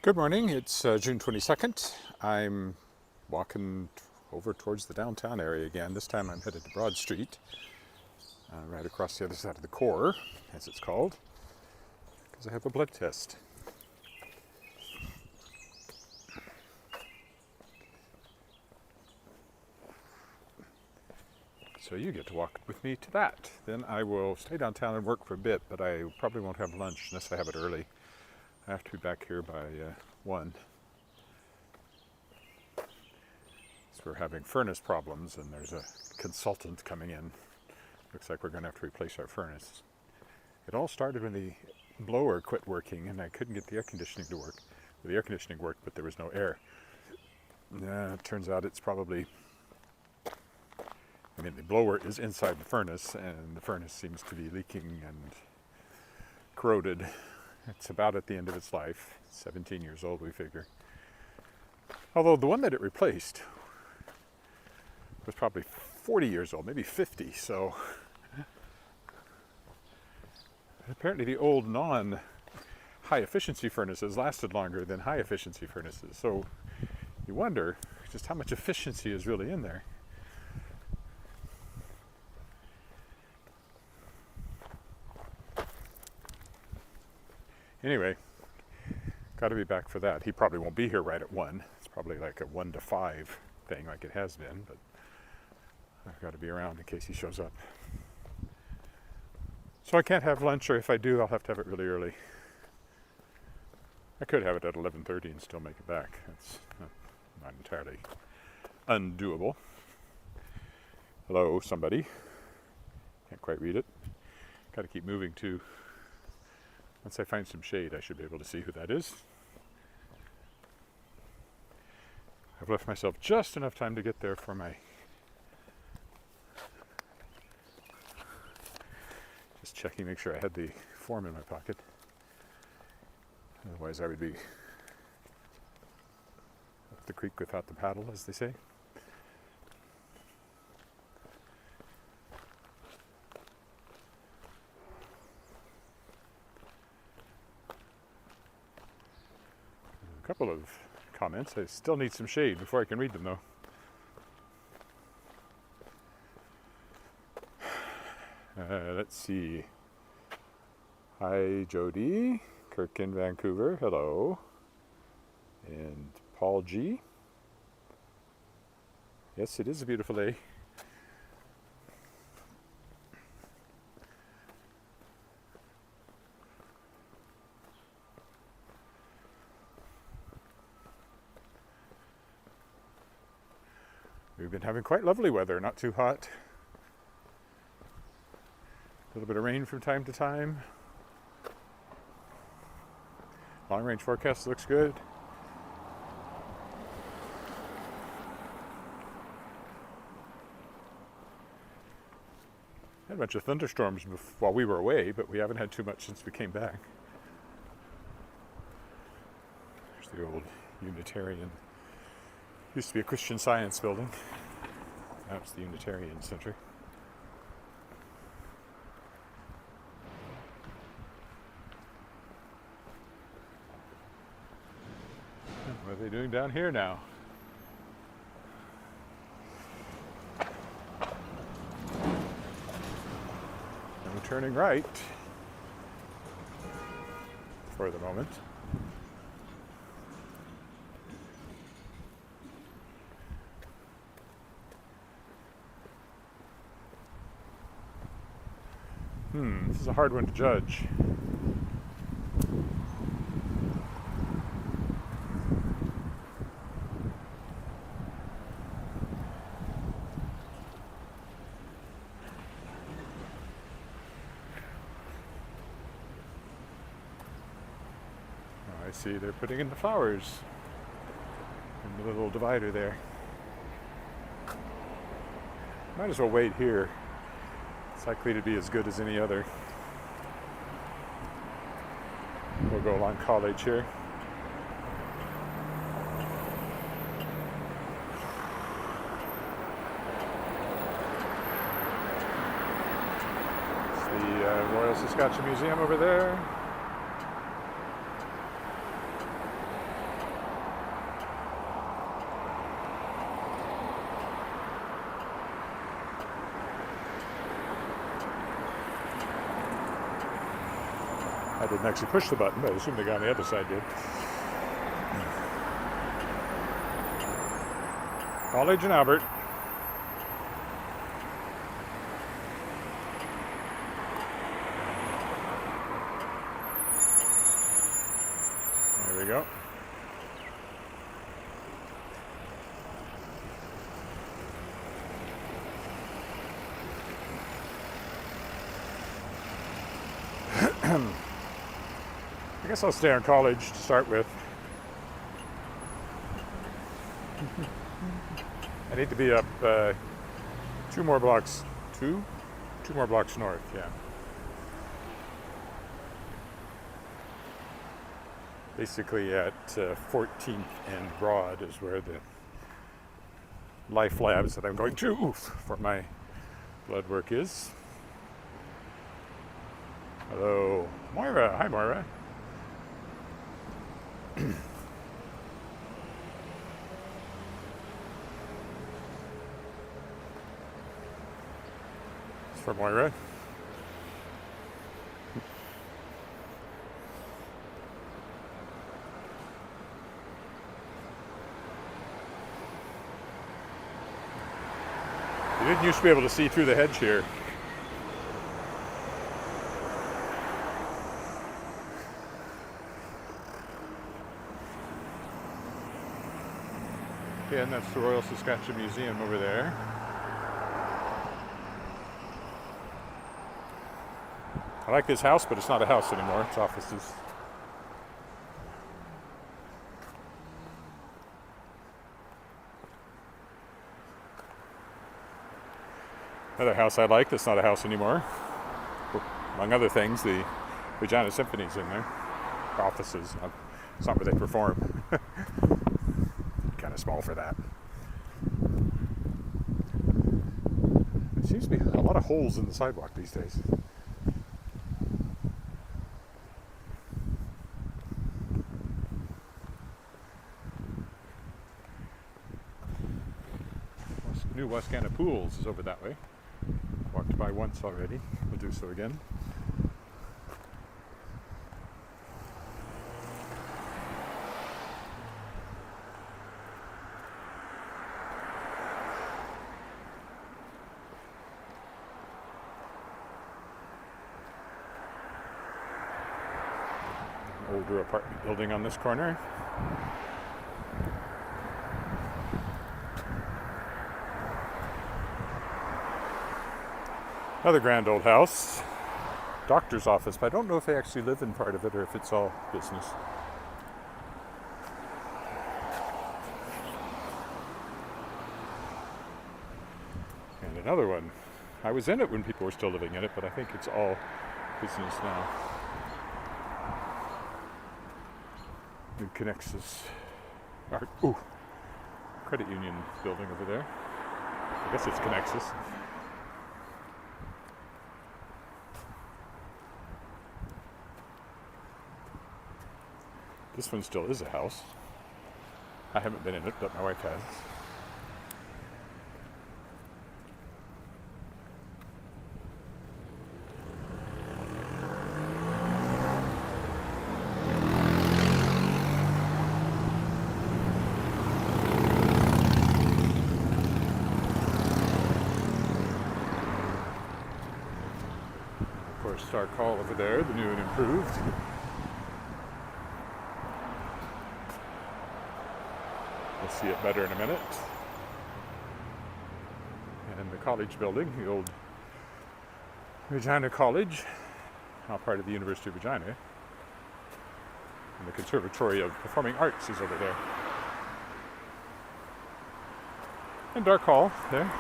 Good morning, it's June 22nd. I'm walking over towards the downtown area again. This time I'm headed to Broad Street, right across the other side of the core, as it's called, because I have a blood test. So you get to walk with me to that. Then I will stay downtown and work for a bit, but I probably won't have lunch unless I have it early. I have to be back here by 1. So we're having furnace problems and there's a consultant coming in. Looks like we're going to have to replace our furnace. It all started when the blower quit working and I couldn't get the air conditioning to work. The air conditioning worked, but there was no air. It turns out it's probably... the blower is inside the furnace and the furnace seems to be leaking and corroded. It's about at the end of its life, 17 years old we figure. Although the one that it replaced was probably 40 years old, maybe 50, so apparently the old non-high efficiency furnaces lasted longer than high efficiency furnaces. So you wonder just how much efficiency is really in there. Anyway, got to be back for that. He probably won't be here right at 1. It's probably like a 1 to 5 thing like it has been, but I've got to be around in case he shows up. So I can't have lunch, or if I do, I'll have to have it really early. I could have it at 11:30 and still make it back. That's not entirely undoable. Hello, somebody. Can't quite read it. Got to keep moving too. Once I find some shade, I should be able to see who that is. I've left myself just enough time to get there for my... Just checking, make sure I had the form in my pocket. Otherwise I would be up the creek without the paddle, as they say. A couple of comments. I still need some shade before I can read them, though. Let's see. Hi, Jody. Kirk in Vancouver. Hello. And Paul G. Yes, it is a beautiful day. We've been having quite lovely weather, not too hot. A little bit of rain from time to time. Long range forecast looks good. Had a bunch of thunderstorms while we were away, but we haven't had too much since we came back. There's the old Unitarian. Used to be a Christian Science building. Now it's the Unitarian Center. What are they doing down here now? I'm turning right for the moment. This is a hard one to judge. I see they're putting in the flowers in the little divider there. Might as well wait here. It's likely to be as good as any other. We'll go along College here. It's the Royal Saskatchewan Museum over there. I didn't actually push the button, but I assume the guy on the other side did. College and Albert. There we go. I guess I'll stay on College to start with. I need to be up 2 more blocks. Two more blocks north, yeah. Basically at 14th and Broad is where the life labs that I'm going to for my blood work is. Hello, Moira. Hi, Moira. It's for Moira. You didn't used to be able to see through the hedge here. Again, that's the Royal Saskatchewan Museum over there. I like this house, but it's not a house anymore. It's offices. Another house I like that's not a house anymore. Among other things, the Regina Symphony's in there. Offices. It's not where they perform. Kind of small for that. There seems to be a lot of holes in the sidewalk these days. New Wascana Pools is over that way. Walked by once already. We'll do so again. Older apartment building on this corner. Another grand old house. Doctor's office, but I don't know if they actually live in part of it or if it's all business. And another one. I was in it when people were still living in it, but I think it's all business now. New Connexus credit union building over there. I guess it's Connexus. This one still is a house. I haven't been in it, but my wife has. Of course, Stark Hall over there, the new and improved. We'll see it better in a minute. And the college building, the old Regina College, now part of the University of Regina. And the Conservatory of Performing Arts is over there. And Dark Hall there.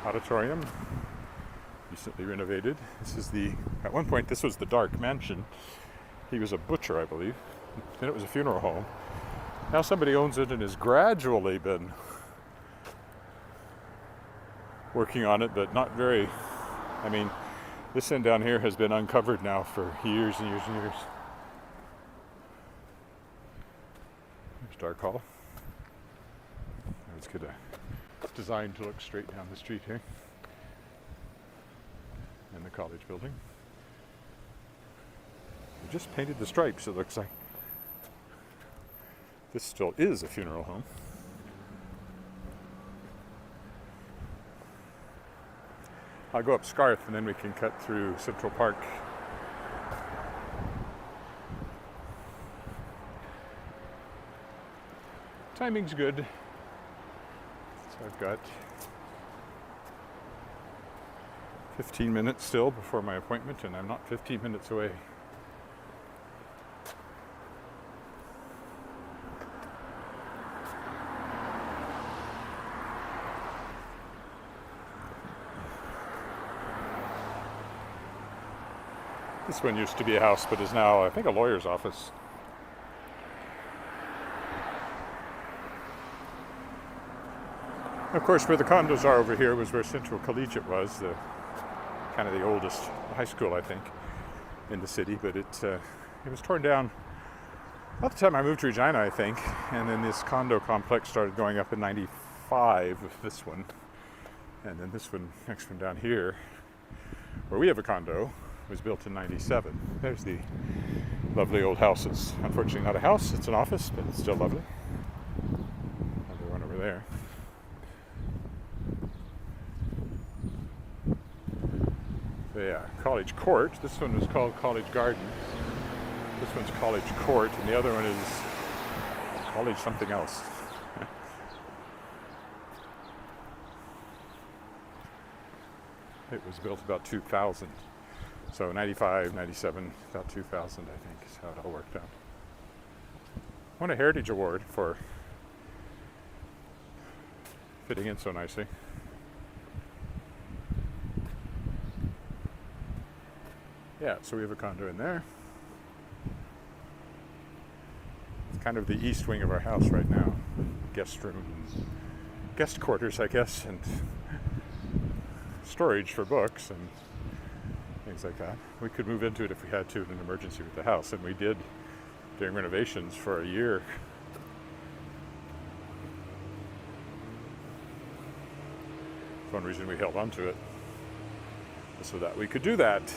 Auditorium, recently renovated. This is at one point this was the Dark Mansion. He was a butcher, I believe. Then it was a funeral home. Now somebody owns it and has gradually been working on it, but not very. I mean, this end down here has been uncovered now for years and years and years. There's Dark Hall. It's good designed to look straight down the street here. And the college building. We just painted the stripes, it looks like. This still is a funeral home. I'll go up Scarth and then we can cut through Central Park. Timing's good. So I've got 15 minutes still before my appointment, and I'm not 15 minutes away. This one used to be a house, but is now, I think, a lawyer's office. Of course, where the condos are over here was where Central Collegiate was, the kind of the oldest high school, I think, in the city. But it was torn down about the time I moved to Regina, I think. And then this condo complex started going up in '95 with this one. And then this one, next one down here, where we have a condo, was built in '97. There's the lovely old house. It's unfortunately not a house, it's an office, but it's still lovely. Another one over there. So yeah, College Court. This one was called College Gardens. This one's College Court, and the other one is College something else. It was built about 2000. So 95, 97, about 2000, I think, is how it all worked out. Won a Heritage Award for fitting in so nicely. Yeah, so we have a condo in there. It's kind of the east wing of our house right now. Guest room, guest quarters, I guess, and storage for books and things like that. We could move into it if we had to in an emergency with the house, and we did during renovations for a year. One reason we held on to it was so that we could do that.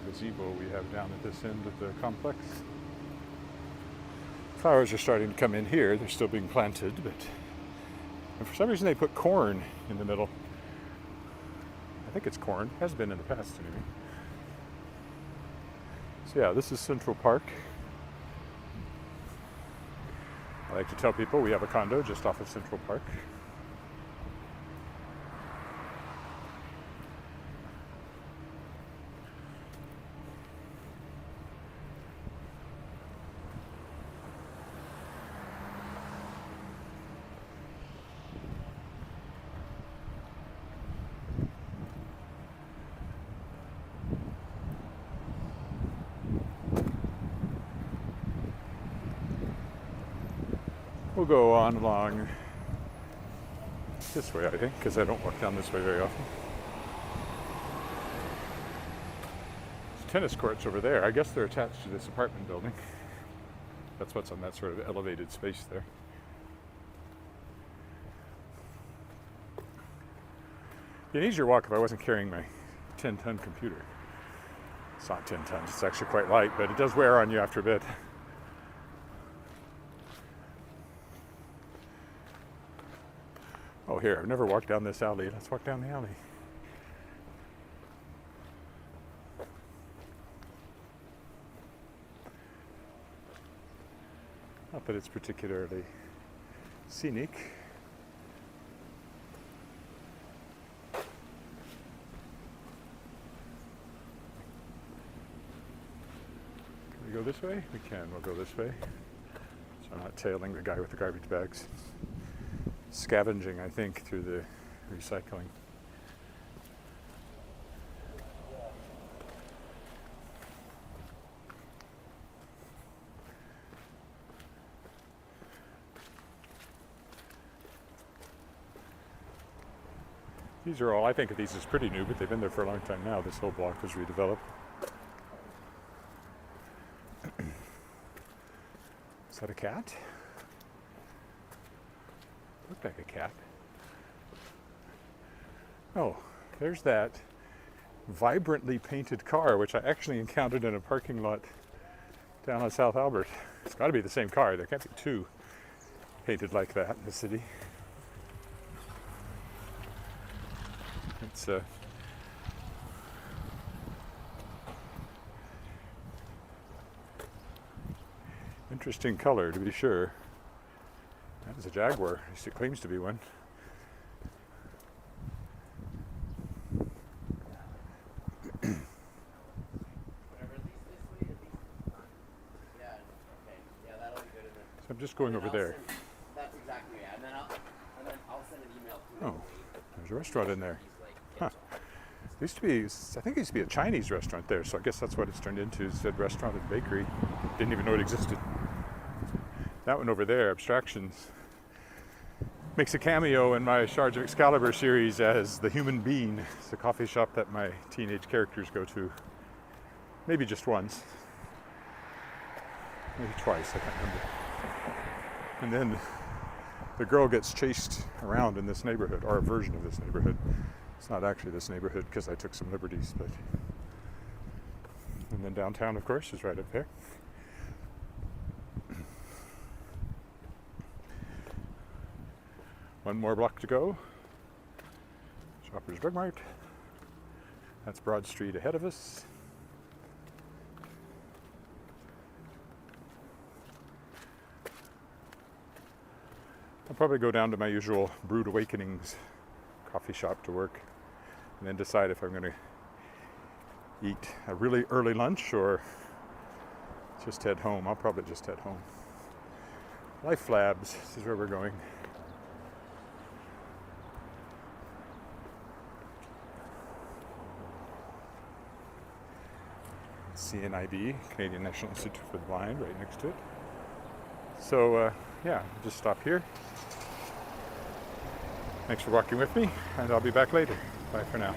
Gazebo we have down at this end of the complex. Flowers are starting to come in here. They're still being planted, but and for some reason they put corn in the middle. I think it's corn. Has been in the past anyway. So yeah, this is Central Park. I like to tell people we have a condo just off of Central Park. We'll go on along this way, I think, because I don't walk down this way very often. There's tennis courts over there. I guess they're attached to this apartment building. That's what's on that sort of elevated space there. It'd be an easier walk if I wasn't carrying my 10-ton computer. It's not 10 tons, it's actually quite light, but it does wear on you after a bit. Oh, here, I've never walked down this alley. Let's walk down the alley. Not that it's particularly scenic. Can we go this way? We can. We'll go this way. So I'm not tailing the guy with the garbage bags. Scavenging, I think, through the recycling. These are all, I think of these as pretty new, but they've been there for a long time now. This whole block was redeveloped. Is that a cat? Looked like a cat. Oh, there's that vibrantly painted car, which I actually encountered in a parking lot down on South Albert. It's got to be the same car. There can't be two painted like that in the city. It's interesting color, to be sure. That is a Jaguar. At least it claims to be one. So I'm just going over there. That's exactly it. And then I'll send an email to Oh, there's a restaurant in there. Huh. It used to be, I think it used to be a Chinese restaurant there, so I guess that's what it's turned into. It said restaurant and bakery. Didn't even know it existed. That one over there, Abstractions, makes a cameo in my Shards of Excalibur series as the Human Bean. It's a coffee shop that my teenage characters go to. Maybe just once. Maybe twice, I can't remember. And then the girl gets chased around in this neighborhood, or a version of this neighborhood. It's not actually this neighborhood because I took some liberties, but... And then downtown, of course, is right up there. One more block to go. Shoppers Drug Mart. That's Broad Street ahead of us. I'll probably go down to my usual Brood Awakenings coffee shop to work and then decide if I'm going to eat a really early lunch or just head home. I'll probably just head home. Life Labs, this is where we're going. CNIB, Canadian National Institute for the Blind, right next to it. So, yeah, I'll just stop here. Thanks for walking with me, and I'll be back later. Bye for now.